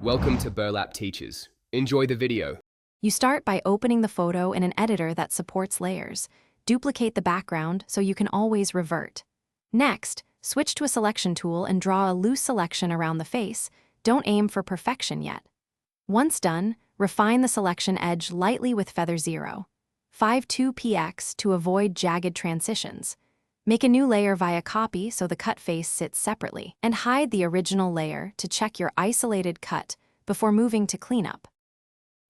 Welcome to Burlap Teachers. Enjoy the video. You start by opening the photo in an editor that supports layers. Duplicate the background so you can always revert. Next, switch to a selection tool and draw a loose selection around the face. Don't aim for perfection yet. Once done, refine the selection edge lightly with Feather 0. 52px to avoid jagged transitions. Make a new layer via copy so the cut face sits separately, and hide the original layer to check your isolated cut before moving to cleanup.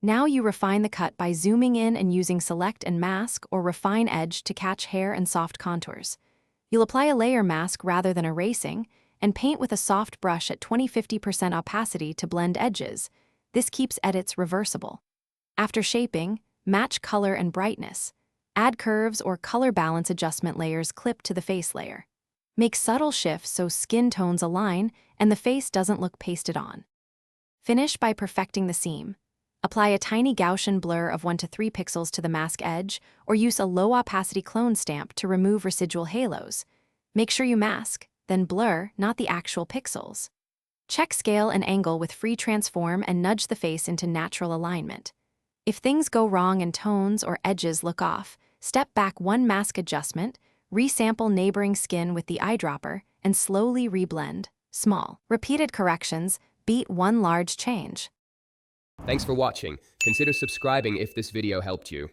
Now you refine the cut by zooming in and using Select and Mask or Refine Edge to catch hair and soft contours. You'll apply a layer mask rather than erasing, and paint with a soft brush at 20-50% opacity to blend edges. This keeps edits reversible. After shaping, match color and brightness. Add curves or color balance adjustment layers clipped to the face layer. Make subtle shifts so skin tones align and the face doesn't look pasted on. Finish by perfecting the seam. Apply a tiny Gaussian blur of 1 to 3 pixels to the mask edge, or use a low-opacity clone stamp to remove residual halos. Make sure you mask, then blur, not the actual pixels. Check scale and angle with Free Transform and nudge the face into natural alignment. If things go wrong and tones or edges look off, step back one mask adjustment, resample neighboring skin with the eyedropper, and slowly reblend. Small, repeated corrections beat one large change. Thanks for watching. Consider subscribing if this video helped you.